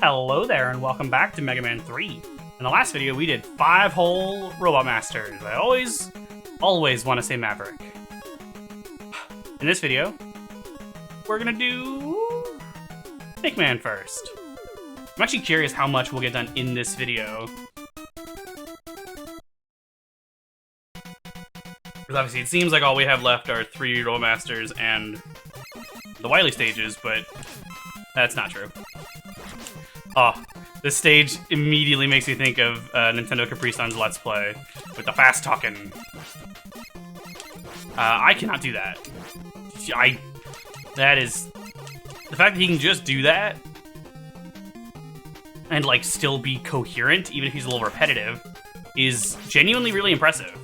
Hello there and welcome back to Mega Man 3. In the last video we did 5 whole Robot Masters. I always want to say Maverick. In this video, we're gonna do Snake Man first. I'm actually curious how much we'll get done in this video. Because obviously it seems like all we have left are 3 Robot Masters and the Wily stages, but that's not true. Oh, this stage immediately makes me think of Nintendo Capri Sun's Let's Play with the fast talking. I cannot do that. That is the fact that he can just do that and like still be coherent, even if he's a little repetitive, is genuinely really impressive.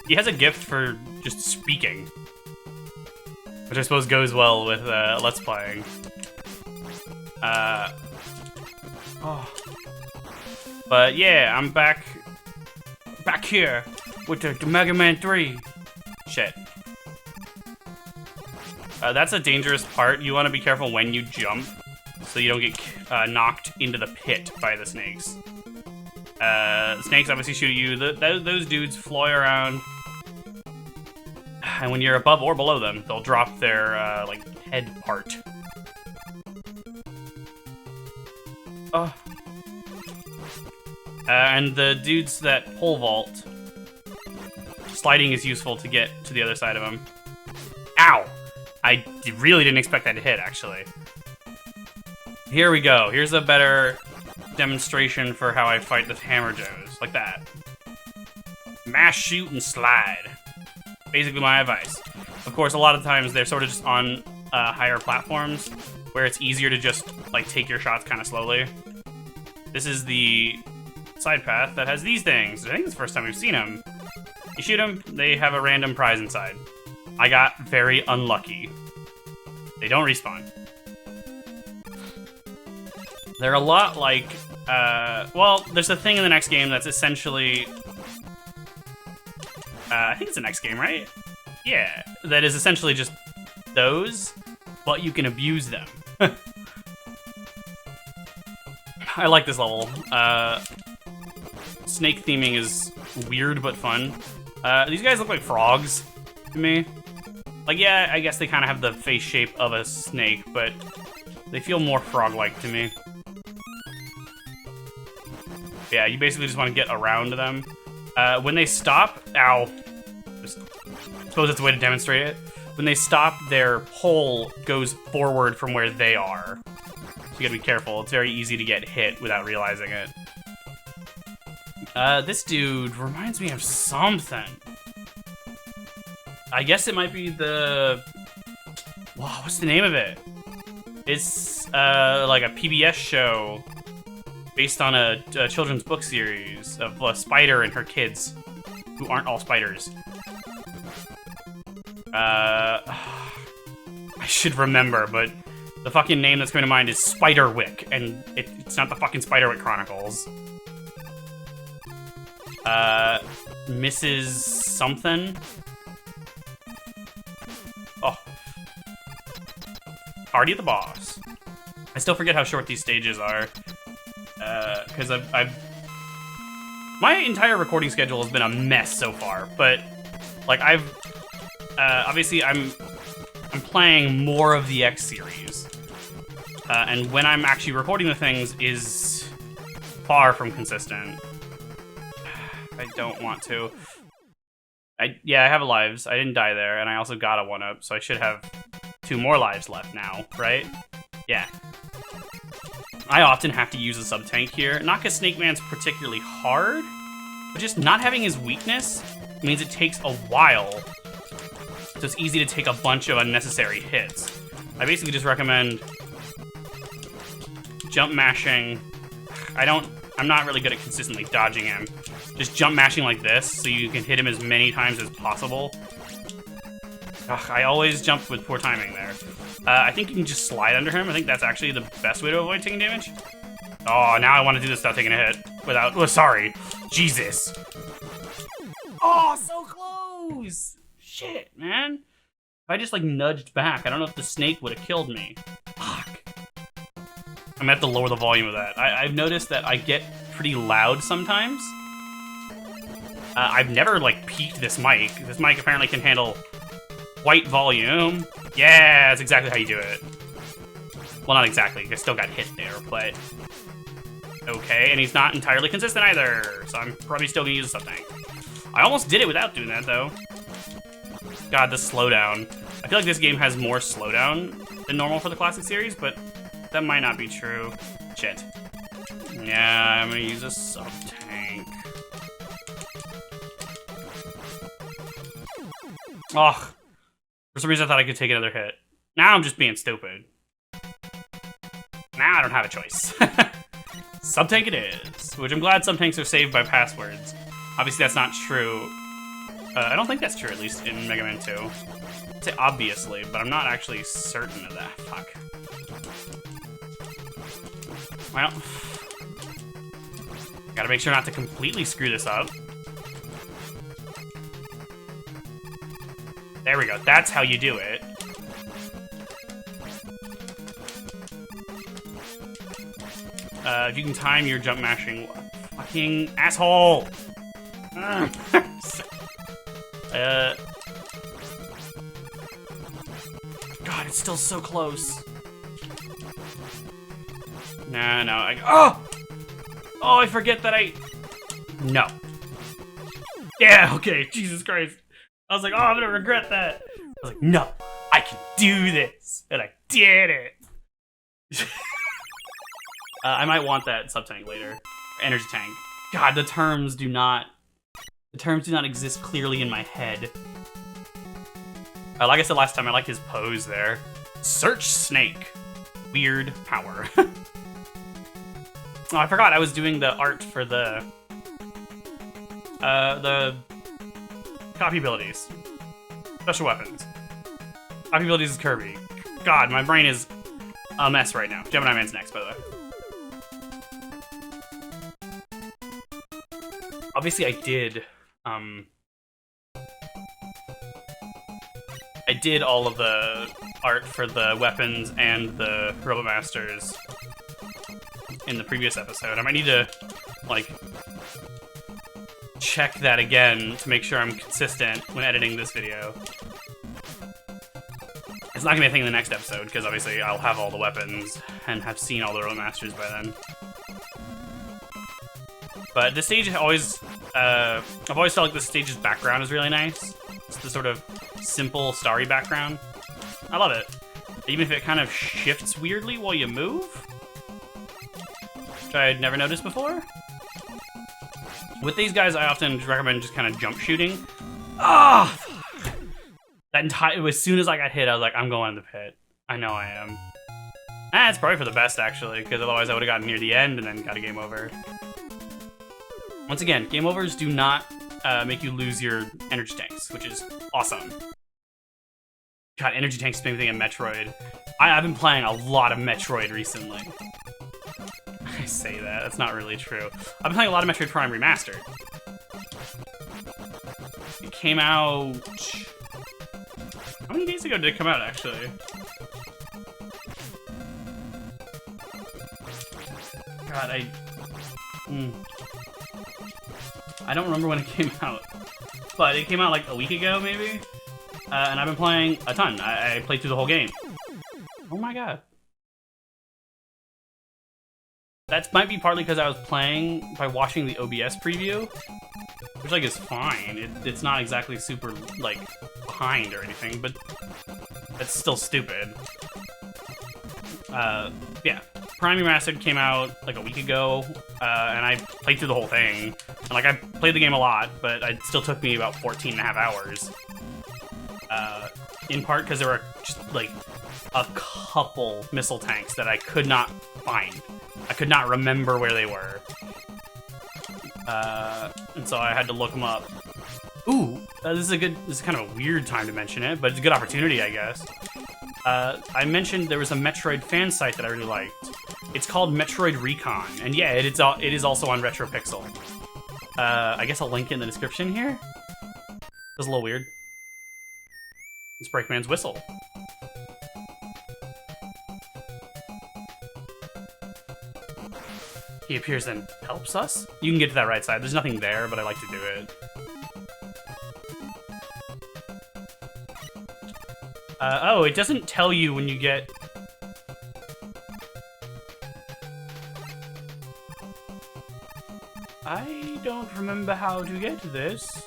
He has a gift for just speaking, which I suppose goes well with Let's Playing. But yeah, I'm back here with the Mega Man 3. Shit. That's a dangerous part. You want to be careful when you jump, so you don't get knocked into the pit by the snakes. Snakes obviously shoot at you. Those dudes fly around, and when you're above or below them, they'll drop their like head part. And the dudes that pole vault, sliding is useful to get to the other side of them. Ow! I really didn't expect that to hit, actually. Here we go. Here's a better demonstration for how I fight the Hammer Joes. Like that. Mash, shoot, and slide. Basically my advice. Of course, a lot of times they're sort of just on higher platforms, where it's easier to just like take your shots kind of slowly. This is the side path that has these things. I think it's the first time we've seen them. You shoot them, they have a random prize inside. I got very unlucky. They don't respawn. They're a lot like, well, there's a thing in the next game that's essentially, I think it's the next game, right? Yeah, that is essentially just those, but you can abuse them. I like this level. Snake theming is weird but fun. These guys look like frogs to me. Like, yeah, I guess they kind of have the face shape of a snake, but they feel more frog-like to me. Yeah, you basically just want to get around them. When they stop, ow. I suppose that's a way to demonstrate it. When they stop, their pole goes forward from where they are. So you gotta be careful. It's very easy to get hit without realizing it. This dude reminds me of something. I guess it might be the... Wow, what's the name of it? It's like a PBS show based on a children's book series of a spider and her kids, who aren't all spiders. I should remember, but the fucking name that's coming to mind is Spiderwick, and it's not the fucking Spiderwick Chronicles. Mrs. Something? Oh. Party of the Boss. I still forget how short these stages are. Because my entire recording schedule has been a mess so far, but, like, obviously I'm playing more of the X series. And when I'm actually recording the things is far from consistent. I don't want to. Yeah, I have lives. I didn't die there, and I also got a 1-up, so I should have 2 more lives left now, right? Yeah. I often have to use a sub-tank here. Not because Snake Man's particularly hard, but just not having his weakness means it takes a while. So it's easy to take a bunch of unnecessary hits. I basically just recommend jump mashing. I'm not really good at consistently dodging him. Just jump mashing like this, so you can hit him as many times as possible. Ugh, I always jump with poor timing there. I think you can just slide under him. I think that's actually the best way to avoid taking damage. Oh, now I want to do this without taking a hit. Without, oh, sorry. Jesus. Oh, so close. Shit, man. If I just, like, nudged back, I don't know if the snake would have killed me. Fuck. I'm gonna have to lower the volume of that. I've noticed that I get pretty loud sometimes. I've never, like, peaked this mic. This mic apparently can handle white volume. Yeah, that's exactly how you do it. Well, not exactly. I still got hit there, but... Okay, and he's not entirely consistent either, so I'm probably still gonna use a sub-tank. I almost did it without doing that, though. God, the slowdown. I feel like this game has more slowdown than normal for the classic series, but that might not be true. Shit. Yeah, I'm gonna use a sub-tank. Ugh. For some reason I thought I could take another hit. Now I'm just being stupid. Now I don't have a choice. Sub-tank it is, which I'm glad sub-tanks are saved by passwords. Obviously that's not true. I don't think that's true, at least in Mega Man 2. I'd say obviously, but I'm not actually certain of that. Fuck. Well, gotta make sure not to completely screw this up. There we go. That's how you do it. If you can time your jump mashing... Fucking asshole! God, it's still so close. No. Oh! Oh, I forget that No. Yeah, okay, Jesus Christ. I was like, oh, I'm gonna regret that. I was like, no, I can do this. And I did it. I might want that sub-tank later. Energy tank. God, the terms do not exist clearly in my head. Like I said last time, I like his pose there. Search Snake. Weird power. Oh, I forgot I was doing the art for the copy abilities. Special weapons. Copy abilities is Kirby. God, my brain is a mess right now. Gemini Man's next, by the way. Obviously, I did all of the art for the weapons and the Robot Masters in the previous episode. I might need to, like, check that again to make sure I'm consistent when editing this video. It's not gonna be a thing in the next episode, because obviously I'll have all the weapons and have seen all the Robot Masters by then. But this stage always, I've always felt like this stage's background is really nice. It's the sort of simple, starry background. I love it. Even if it kind of shifts weirdly while you move. Which I had never noticed before. With these guys, I often recommend just kind of jump shooting. Ah! That entire, as soon as I got hit, I was like, I'm going in the pit. I know I am. It's probably for the best, actually, because otherwise I would have gotten near the end and then got a game over. Once again, game overs do not make you lose your energy tanks, which is awesome. God, energy tanks make me think of Metroid. I've been playing a lot of Metroid recently. I say that, that's not really true. I've been playing a lot of Metroid Prime Remastered. It came out... How many days ago did it come out, actually? God, I don't remember when it came out, but it came out like a week ago, maybe? And I've been playing a ton. I played through the whole game. Oh my god. That might be partly because I was playing by watching the OBS preview, which, like, is fine. It's not exactly super, like, behind or anything, but it's still stupid. Yeah. Prime Remastered came out like a week ago, and I played through the whole thing. And, like, I played the game a lot, but it still took me about 14 and a half hours. In part because there were just, like, a couple missile tanks that I could not find. I could not remember where they were. And so I had to look them up. Ooh, this is kind of a weird time to mention it, but it's a good opportunity, I guess. I mentioned there was a Metroid fan site that I really liked. It's called Metroid Recon, and yeah, it is also on RetroPixel. I guess I'll link it in the description here. That's a little weird. It's Breakman's whistle. he appears and helps us. You can get to that right side. There's nothing there, but I like to do it. Oh, it doesn't tell you when you get... I don't remember how to get this.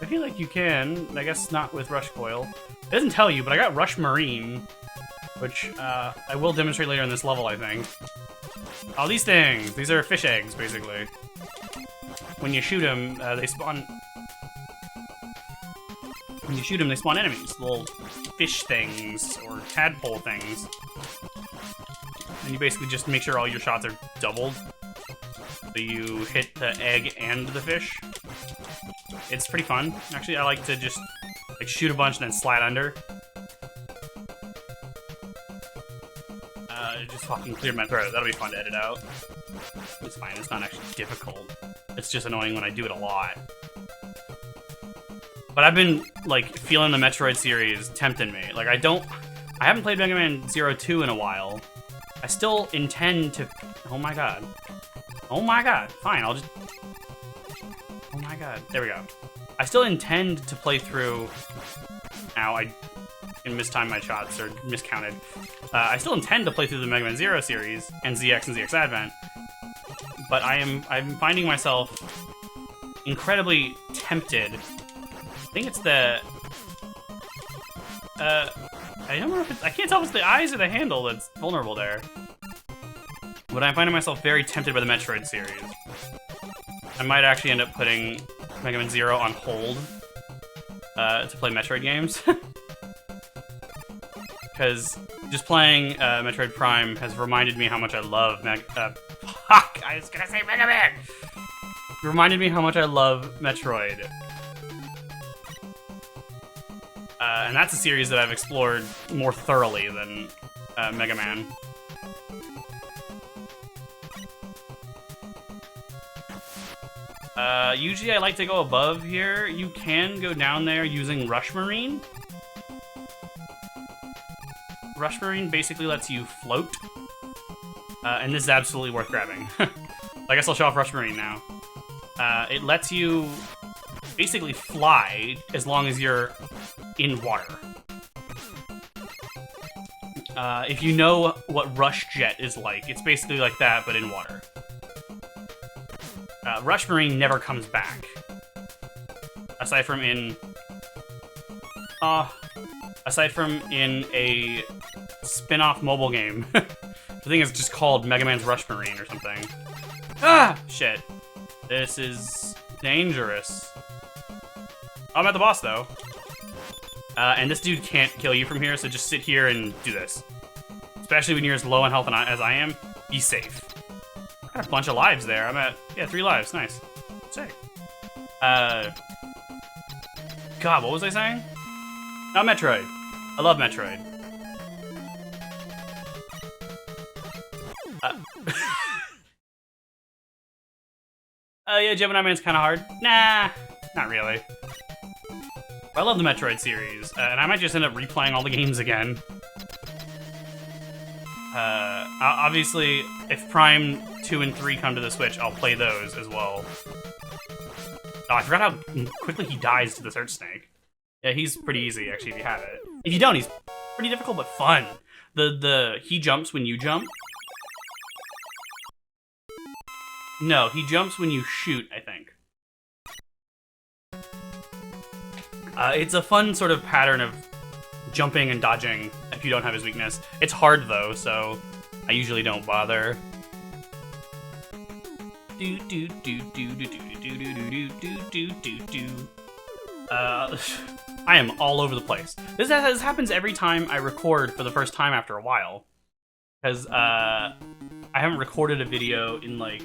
I feel like you can. I guess not with Rush Coil. It doesn't tell you, but I got Rush Marine, which I will demonstrate later in this level, I think. All these things. These are fish eggs, basically. When you shoot them, they spawn... When you shoot them, they spawn enemies. Little fish things, or tadpole things. And you basically just make sure all your shots are doubled. So you hit the egg and the fish. It's pretty fun. Actually, I like to just like shoot a bunch and then slide under. Just fucking cleared my throat. That'll be fun to edit out. It's fine. It's not actually difficult. It's just annoying when I do it a lot. But I've been like feeling the Metroid series tempting me. Like I haven't played Mega Man 02 in a while. I still intend to. Oh my god. Oh my god. Fine. I'll just. Oh my god. There we go. I still intend to play through... Ow, I mistimed my shots, or miscounted. I still intend to play through the Mega Man Zero series, and ZX and ZX Advent. But I'm finding myself incredibly tempted. I think it's the... I don't remember if it's... I can't tell if it's the eyes or the handle that's vulnerable there. But I'm finding myself very tempted by the Metroid series. I might actually end up putting Mega Man Zero on hold to play Metroid games. Because just playing Metroid Prime has reminded me how much I love fuck! I was gonna say Mega Man! It reminded me how much I love Metroid. And that's a series that I've explored more thoroughly than Mega Man. Usually I like to go above here. You can go down there using Rush Marine. Rush Marine basically lets you float. And this is absolutely worth grabbing. I guess I'll show off Rush Marine now. It lets you basically fly as long as you're in water. If you know what Rush Jet is like, it's basically like that, but in water. Rush Marine never comes back. Aside from in a spin-off mobile game. The thing is just called Mega Man's Rush Marine or something. Ah! Shit. This is dangerous. I'm at the boss, though. And this dude can't kill you from here, so just sit here and do this. Especially when you're as low on health as I am, be safe. Got a bunch of lives there. I'm at, yeah, 3 lives. Nice. Sick. God, what was I saying? Oh, Metroid. I love Metroid. Yeah, Gemini Man's kind of hard. Nah, not really. I love the Metroid series, and I might just end up replaying all the games again. Obviously, if Prime 2 and 3 come to the Switch, I'll play those as well. Oh, I forgot how quickly he dies to the Search Snake. Yeah, he's pretty easy, actually, if you have it. If you don't, he's pretty difficult, but fun. He jumps when you jump. No, he jumps when you shoot, I think. It's a fun sort of pattern of jumping and dodging if you don't have his weakness. It's hard, though, so I usually don't bother. I am all over the place. This happens every time I record for the first time after a while. Because I haven't recorded a video in, like...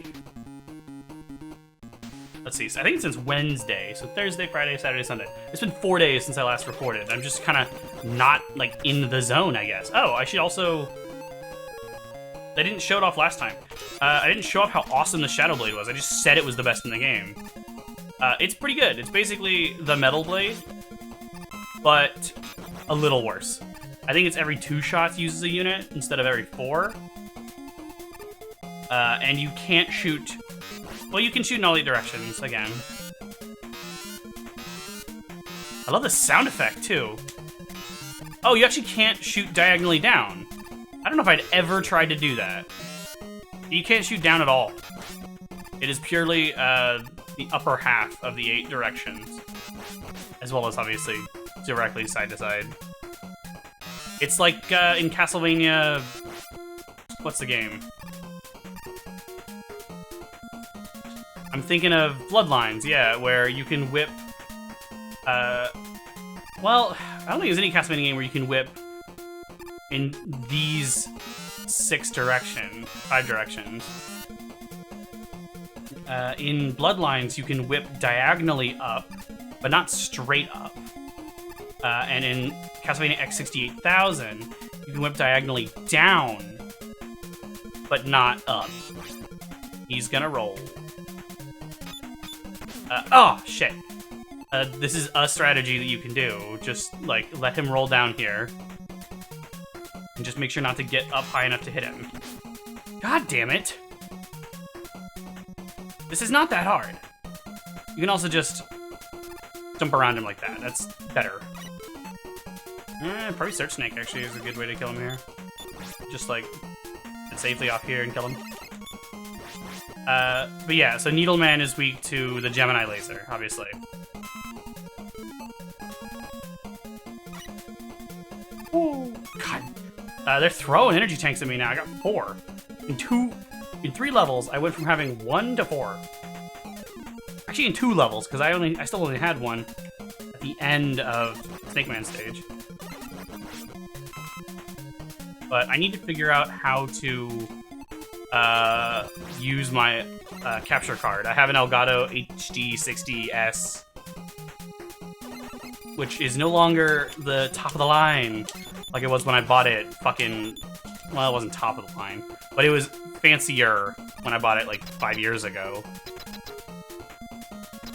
Let's see, I think it's since Wednesday. So Thursday, Friday, Saturday, Sunday. It's been 4 days since I last recorded. I'm just kind of not, like, in the zone, I guess. Oh, I should also... I didn't show it off last time. I didn't show off how awesome the Shadow Blade was. I just said it was the best in the game. It's pretty good. It's basically the Metal Blade, but a little worse. I think it's every 2 shots uses a unit instead of every 4. And you can't shoot... Well, you can shoot in all 8 directions, again. I love the sound effect, too. Oh, you actually can't shoot diagonally down. I don't know if I'd ever tried to do that. You can't shoot down at all. It is purely the upper half of the 8 directions. As well as, obviously, directly side to side. It's like in Castlevania... What's the game? I'm thinking of Bloodlines, yeah, where you can whip... well, I don't think there's any Castlevania game where you can whip in these 5 directions. In Bloodlines, you can whip diagonally up, but not straight up. And in Castlevania X68000, you can whip diagonally down, but not up. He's gonna roll. Oh, shit. This is a strategy that you can do. Just, like, let him roll down here. And just make sure not to get up high enough to hit him. God damn it! This is not that hard. You can also just jump around him like that. That's better. Probably Search Snake, actually, is a good way to kill him here. Just, like, get safely off here and kill him. But yeah, so Needleman is weak to the Gemini laser, obviously. Oh, God. They're throwing energy tanks at me now. I got 4. In 3 levels, I went from having 1 to 4. Actually, in 2 levels, because I still only had 1 at the end of Snake Man stage. But I need to figure out how to use my capture card. I have an Elgato HD60S, which is no longer the top of the line like it was when I bought it fucking... Well, it wasn't top of the line, but it was fancier when I bought it like 5 years ago.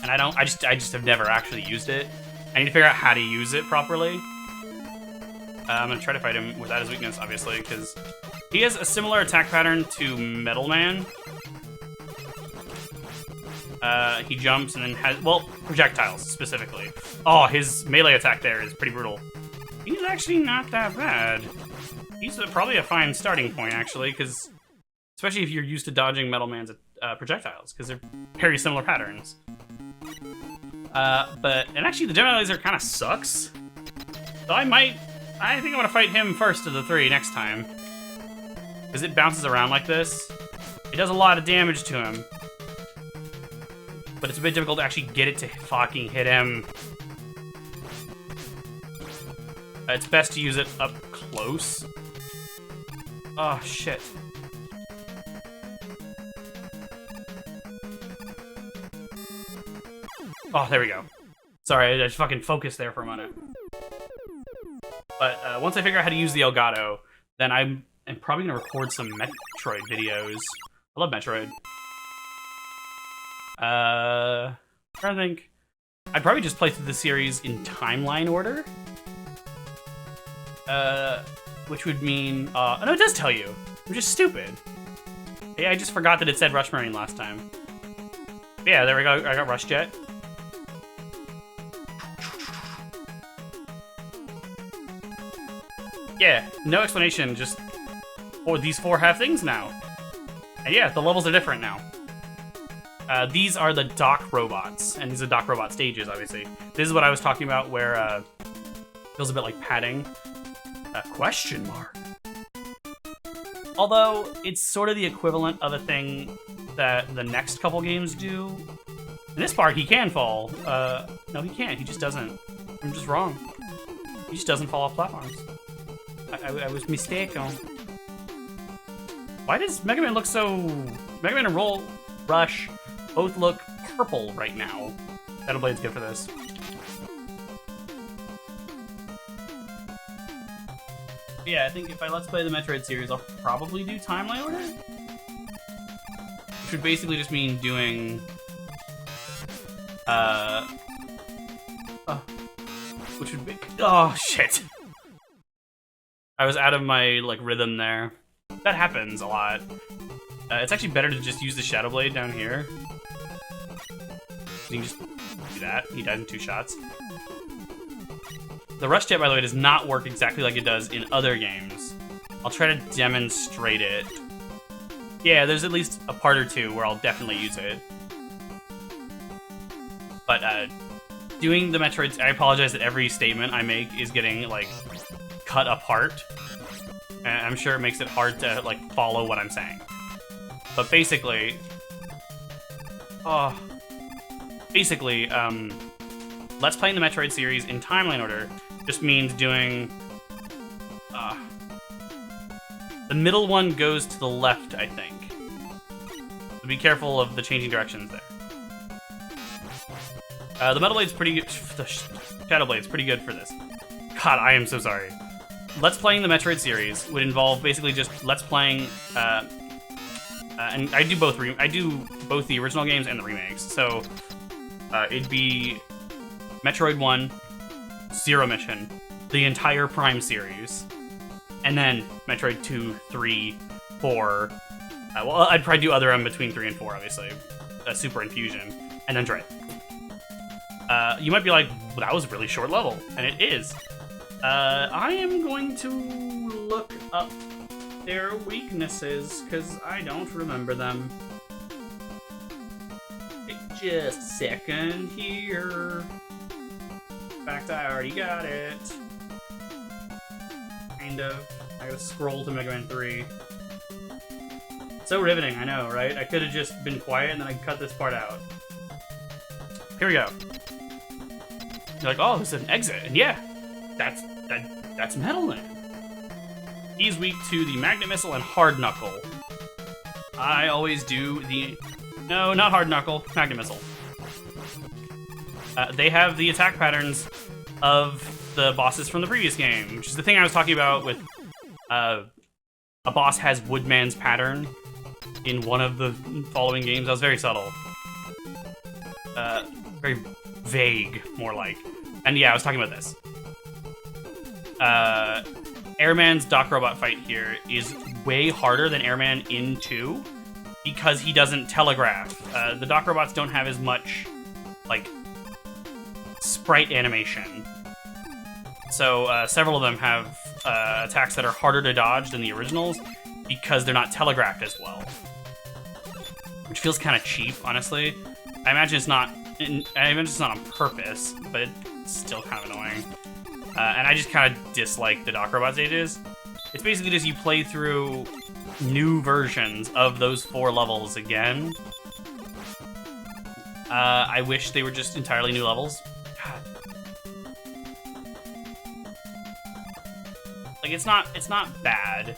And I just have never actually used it. I need to figure out how to use it properly. I'm gonna try to fight him without his weakness, obviously, because he has a similar attack pattern to Metal Man. He jumps and then has, well, projectiles, specifically. Oh, his melee attack there is pretty brutal. He's actually not that bad. He's probably a fine starting point, actually, because especially if you're used to dodging Metal Man's projectiles, because they're very similar patterns. And actually, the Gemini Laser kind of sucks. So I think I'm gonna fight him first of the 3 next time. Because it bounces around like this. It does a lot of damage to him. But it's a bit difficult to actually get it to fucking hit him. It's best to use it up close. Oh, shit. Oh, there we go. Sorry, I just fucking focused there for a minute. But once I figure out how to use the Elgato, then I'm probably going to record some Metroid videos. I love Metroid. I'm trying to think. I'd probably just play through the series in timeline order. Which would mean... oh, no, it does tell you. I'm just stupid. Yeah, I just forgot that it said Rush Marine last time. Yeah, there we go. I got Rush Jet. Yeah, no explanation, just these 4 have things now. And yeah, the levels are different now. These are the dock robots, and these are dock robot stages, obviously. This is what I was talking about, where it feels a bit like padding. Question mark. Although, it's sort of the equivalent of a thing that the next couple games do. In this part, he can fall. No, he can't. He just doesn't. I'm just wrong. He just doesn't fall off platforms. I was mistaken. Why does Mega Man look so... Mega Man and Rush both look purple right now. Xenoblade's good for this. Yeah, I think if I Let's Play the Metroid series, I'll probably do timeline order. Which would basically just mean doing... which would be... Oh, shit. I was out of my, like, rhythm there. That happens a lot. It's actually better to just use the Shadow Blade down here. You can just do that. He dies in 2 shots. The Rush Jet, by the way, does not work exactly like it does in other games. I'll try to demonstrate it. Yeah, there's at least a part or two where I'll definitely use it. But, doing the Metroids, I apologize that every statement I make is getting, like, cut apart. And I'm sure it makes it hard to, like, follow what I'm saying. But basically... Let's Play in the Metroid series in timeline order just means doing... the middle one goes to the left, I think. So be careful of the changing directions there. The Metal Blade's pretty good. The Shadow Blade's pretty good for this. God, I am so sorry. Let's Playing the Metroid series would involve basically just Let's Playing, and I do both the original games and the remakes. So it'd be Metroid 1, Zero Mission, the entire Prime series, and then Metroid 2, 3, 4. Well, I'd probably do other in between 3 and 4, obviously. Super Infusion, and then Dread. You might be like, well, that was a really short level, and it is. I am going to look up their weaknesses, because I don't remember them. Just a second here. In fact, I already got it. Kind of. I gotta scroll to Mega Man 3. So riveting, I know, right? I could have just been quiet and then I cut this part out. Here we go. You're like, oh, this is an exit. And yeah, that's Metal Man. He's weak to the Magnet Missile and Hard Knuckle. I always do the... No, not Hard Knuckle, Magnet Missile. They have the attack patterns of the bosses from the previous game, which is the thing I was talking about with... a boss has Woodman's pattern in one of the following games. That was very subtle. Very vague, more like. And yeah, I was talking about this. Airman's Doc Robot fight here is way harder than Airman in 2 because he doesn't telegraph. The Doc Robots don't have as much, like, sprite animation. So several of them have attacks that are harder to dodge than the originals because they're not telegraphed as well. Which feels kind of cheap, honestly. I imagine it's not on purpose, but it's still kind of annoying. And I just kind of dislike the Doc Robot stages. It's basically just you play through new versions of those 4 levels again. I wish they were just entirely new levels. God. Like, it's not bad.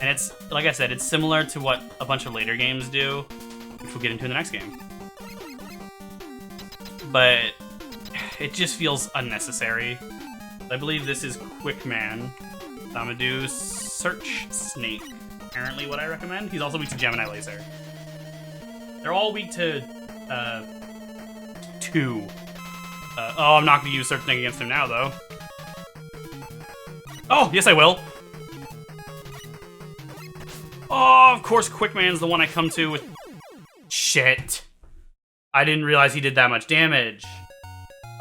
And it's, like I said, it's similar to what a bunch of later games do, which we'll get into in the next game. But it just feels unnecessary. I believe this is Quickman. So I'm gonna do Search Snake. Apparently what I recommend. He's also weak to Gemini Laser. They're all weak to 2. Oh, I'm not gonna use Search Snake against him now, though. Oh, yes I will. Oh, of course Quickman's the one I come to with... Shit. I didn't realize he did that much damage.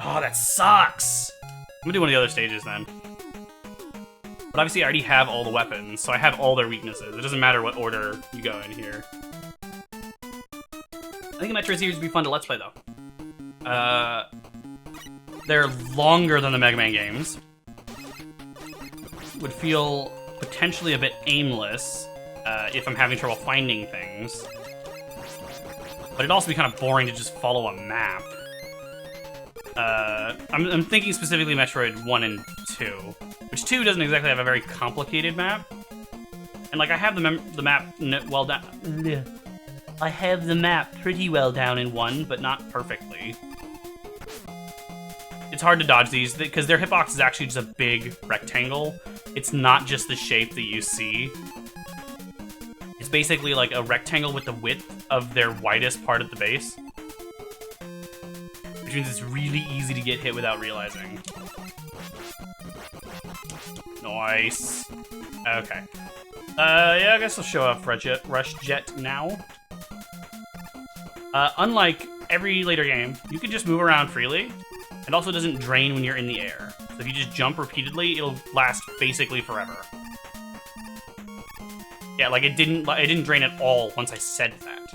Oh, that sucks. I'm gonna do one of the other stages then. But obviously I already have all the weapons, so I have all their weaknesses. It doesn't matter what order you go in here. I think the Metroid series would be fun to Let's Play, though. They're longer than the Mega Man games. Would feel potentially a bit aimless if I'm having trouble finding things. But it'd also be kind of boring to just follow a map. I'm thinking specifically Metroid 1 and 2, which 2 doesn't exactly have a very complicated map. And like I have the map well down. I have the map pretty well down in 1, but not perfectly. It's hard to dodge these because their hitbox is actually just a big rectangle. It's not just the shape that you see. It's basically like a rectangle with the width of their widest part at the base. Which means it's really easy to get hit without realizing. Nice. Okay. Yeah, I guess I'll show off Rush Jet now. Unlike every later game, you can just move around freely. It also doesn't drain when you're in the air. So if you just jump repeatedly, it'll last basically forever. Yeah, like it didn't drain at all once I said that.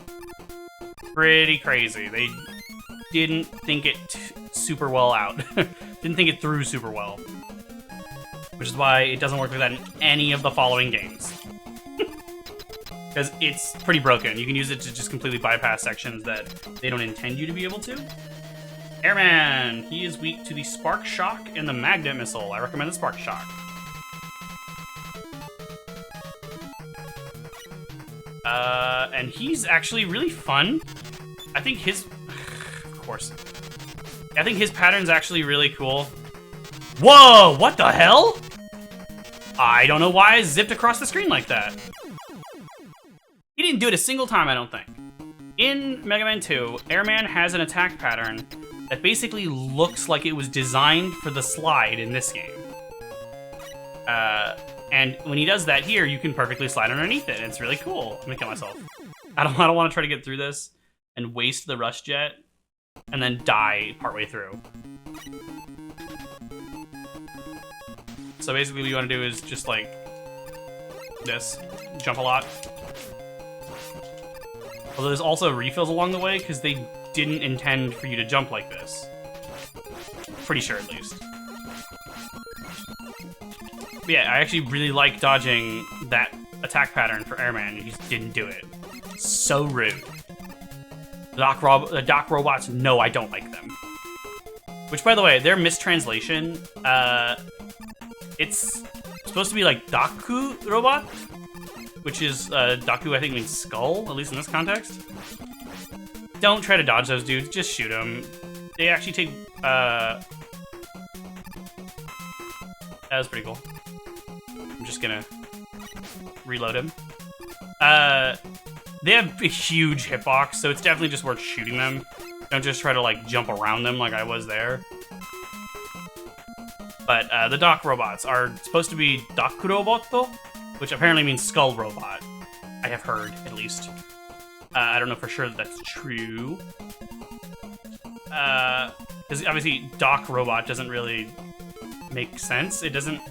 Pretty crazy. They didn't think it super well out. Didn't think it through super well. Which is why it doesn't work like that in any of the following games. Because it's pretty broken. You can use it to just completely bypass sections that they don't intend you to be able to. Airman! He is weak to the Spark Shock and the Magnet Missile. I recommend the Spark Shock. And he's actually really fun. I think his... Of course. I think his pattern's actually really cool. Whoa! What the hell? I don't know why I zipped across the screen like that. He didn't do it a single time, I don't think. In Mega Man 2, Airman has an attack pattern that basically looks like it was designed for the slide in this game. And when he does that here, you can perfectly slide underneath it. It's really cool. I'm gonna kill myself. I don't want to try to get through this and waste the Rush Jet and then die partway through. So basically what you want to do is just like this, jump a lot. Although there's also refills along the way because they didn't intend for you to jump like this. Pretty sure, at least. But yeah, I actually really like dodging that attack pattern for Airman. You just didn't do it. So rude. The Doc Robots, no, I don't like them. Which, by the way, their mistranslation, it's supposed to be like Daku Robot, which is, Daku I think means skull, at least in this context. Don't try to dodge those dudes, just shoot them. They actually take, that was pretty cool. I'm just gonna reload him. They have a huge hitbox, so it's definitely just worth shooting them. Don't just try to, like, jump around them like I was there. But, the Doc Robots are supposed to be Dakuroboto, which apparently means skull robot. I have heard, at least. I don't know for sure that that's true. Because obviously Doc Robot doesn't really make sense. It doesn't...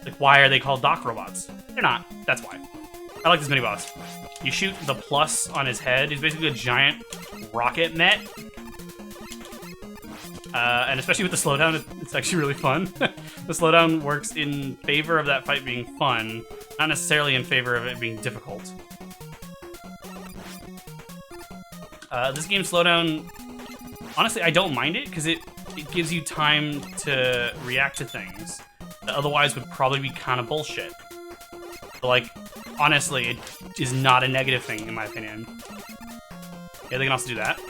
Like, why are they called Doc Robots? They're not. That's why. I like this mini-boss. You shoot the plus on his head. He's basically a giant rocket net. And especially with the slowdown, it's actually really fun. The slowdown works in favor of that fight being fun, not necessarily in favor of it being difficult. This game's slowdown, honestly, I don't mind it, because it gives you time to react to things that otherwise would probably be kind of bullshit. But, like, honestly, it is not a negative thing, in my opinion. Yeah, they can also do that.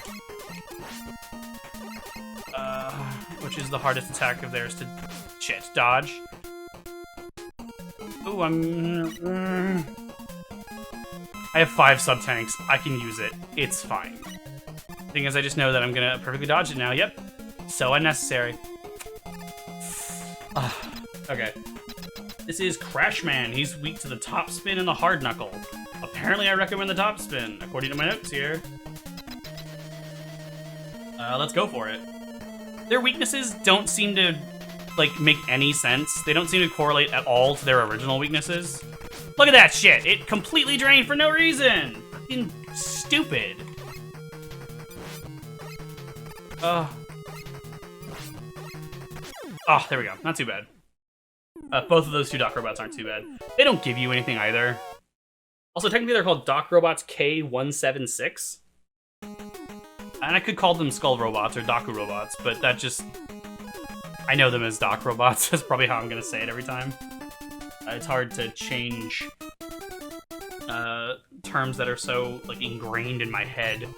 Which is the hardest attack of theirs to dodge. Ooh, I have 5 sub-tanks. I can use it. It's fine. The thing is, I just know that I'm gonna perfectly dodge it now. Yep. So unnecessary. Okay. This is Crashman. He's weak to the top spin and the hard knuckle. Apparently, I recommend the top spin, according to my notes here. Let's go for it. Their weaknesses don't seem to, like, make any sense. They don't seem to correlate at all to their original weaknesses. Look at that shit! It completely drained for no reason! Fucking stupid. Oh, there we go. Not too bad. Both of those two Doc Robots aren't too bad. They don't give you anything either. Also, technically they're called Doc Robots K176. And I could call them Skull Robots or Daku Robots, but that just... I know them as Doc Robots. That's probably how I'm gonna say it every time. It's hard to change terms that are so, like, ingrained in my head.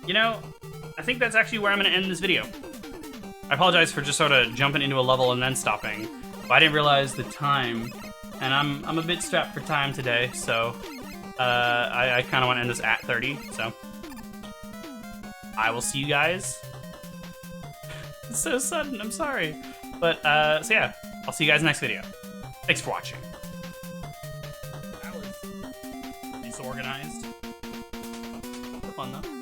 You know, I think that's actually where I'm gonna end this video. I apologize for just sort of jumping into a level and then stopping, but I didn't realize the time, and I'm a bit strapped for time today, so I kind of want to end this at 30, so I will see you guys It's so sudden, I'm sorry. But, so yeah, I'll see you guys next video. Thanks for watching. That was disorganized. Fun though.